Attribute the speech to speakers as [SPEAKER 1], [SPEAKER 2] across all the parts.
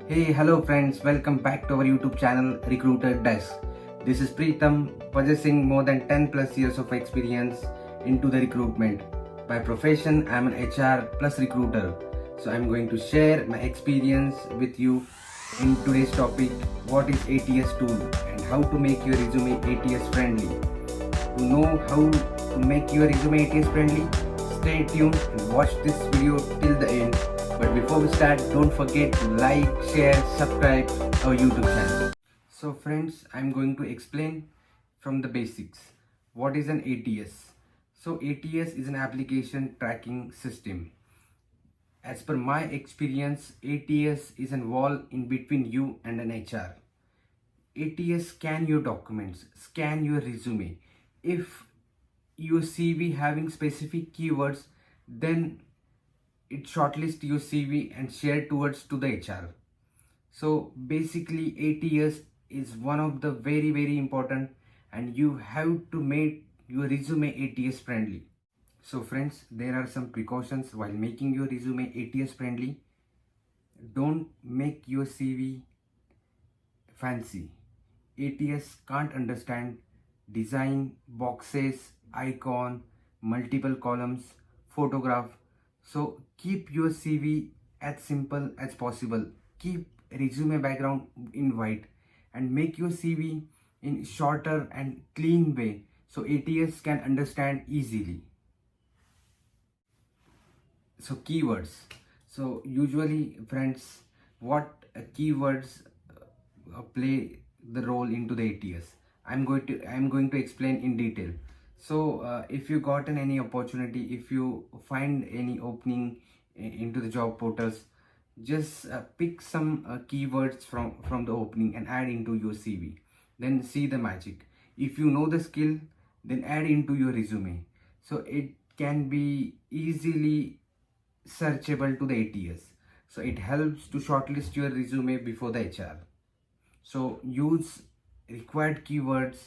[SPEAKER 1] Hey, hello friends, welcome back to our YouTube channel Recruiter Desk. This is Preetham, possessing more than 10 plus years of experience into the recruitment. By profession, I am an HR plus recruiter. So I'm going to share my experience with you in today's topic, what is ATS tool and how to make your resume ATS friendly. To know how to make your resume ATS friendly, stay tuned and watch this video till the end. But before we start, don't forget to like, share, subscribe our YouTube channel. So friends, I'm going to explain from the basics. What is an ATS? So ATS is an application tracking system. As per my experience, ATS is a wall in between you and an HR. ATS scan your documents, scan your resume. If your CV having specific keywords, then it shortlist your CV and share towards to the HR. So basically ATS is one of the very important, and you have to make your resume ATS friendly. So friends, there are some precautions while making your resume ATS friendly. Don't make your CV fancy. ATS can't understand design, boxes, icon, multiple columns, photograph. So keep your CV as simple as possible. Keep resume background in white and make your CV in shorter and clean way so ATS can understand easily. So keywords. So usually friends, what keywords play the role into the ATS? I'm going to explain in detail. So if you gotten any opportunity, if you find any opening into the job portals, just pick some keywords from the opening and add into your CV. Then see the magic. If you know the skill, then add into your resume. So it can be easily searchable to the ATS. So it helps to shortlist your resume before the HR. So use required keywords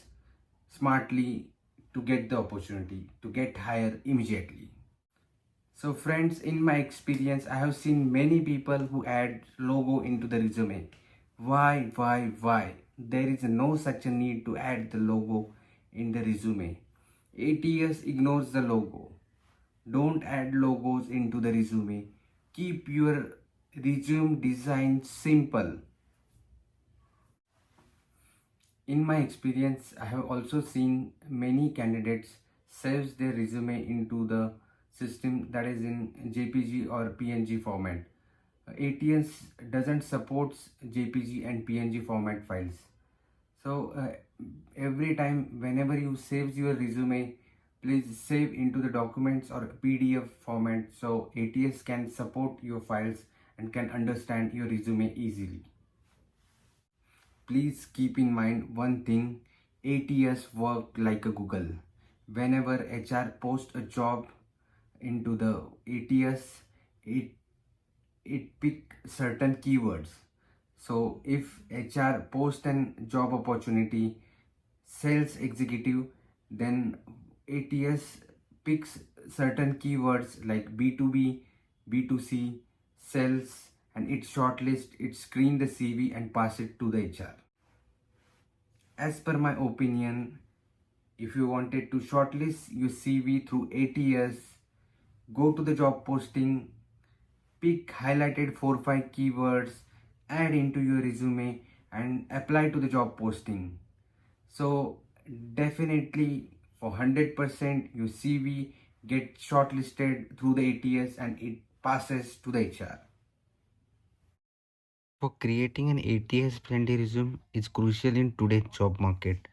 [SPEAKER 1] smartly to get the opportunity to get hired immediately. So friends, in my experience, I have seen many people who add logo into the resume. Why? There is no such a need to add the logo in the resume. ATS ignores the logo. Don't add logos into the resume. Keep your resume design simple. In my experience, I have also seen many candidates saves their resume into the system that is in JPG or PNG format. ATS doesn't support JPG and PNG format files. So every time whenever you save your resume, please save into the documents or PDF format so ATS can support your files and can understand your resume easily. Please keep in mind one thing, ATS work like a Google. Whenever HR posts a job into the ATS, it pick certain keywords. So if HR posts an job opportunity, sales executive, then ATS picks certain keywords like B2B, B2C, sales, and it shortlist, it screen the CV and pass it to the HR. As per my opinion, if you wanted to shortlist your CV through ATS, go to the job posting, pick highlighted 4-5 keywords, add into your resume and apply to the job posting. So definitely for 100% your CV gets shortlisted through the ATS and it passes to the HR.
[SPEAKER 2] For creating an ATS-friendly resume is crucial in today's job market.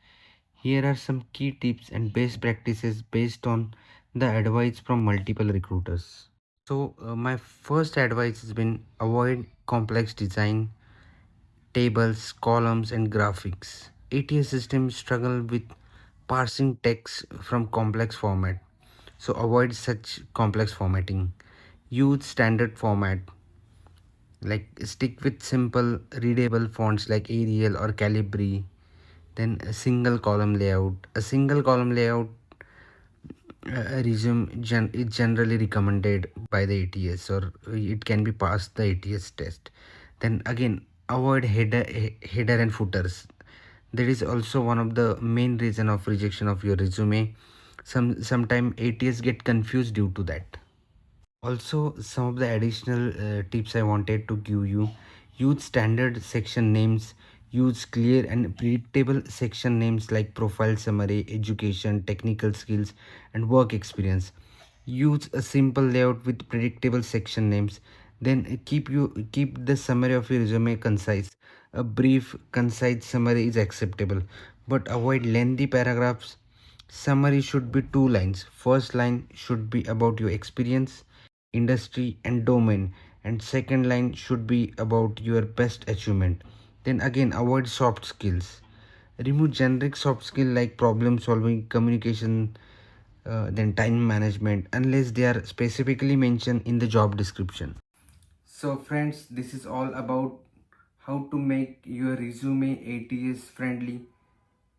[SPEAKER 2] Here are some key tips and best practices based on the advice from multiple recruiters. So my first advice has been avoid complex design, tables, columns and graphics. ATS systems struggle with parsing text from complex format. So avoid such complex formatting. Use standard format, like stick with simple readable fonts like Arial or Calibri. Then a single column layout resume is generally recommended by the ATS, or it can be passed the ATS test. Then again, Avoid header and footers. That is also one of the main reason of rejection of your resume. Sometime ATS get confused due to that. Also, some of the additional tips I wanted to give you: use standard section names, use clear and predictable section names like profile summary, education, technical skills, and work experience. Use a simple layout with predictable section names. Then keep the summary of your resume concise. A brief, concise summary is acceptable, but avoid lengthy paragraphs. Summary should be 2 lines. First line should be about your experience, industry, and domain, and second line should be about your best achievement. Then again, avoid soft skills. Remove generic soft skill like problem solving, communication, then time management, unless they are specifically mentioned in the job description.
[SPEAKER 1] So friends, this is all about how to make your resume ATS friendly.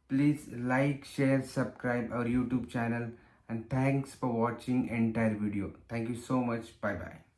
[SPEAKER 1] Please like, share, subscribe our YouTube channel, and thanks for watching entire video. Thank you so much. Bye bye.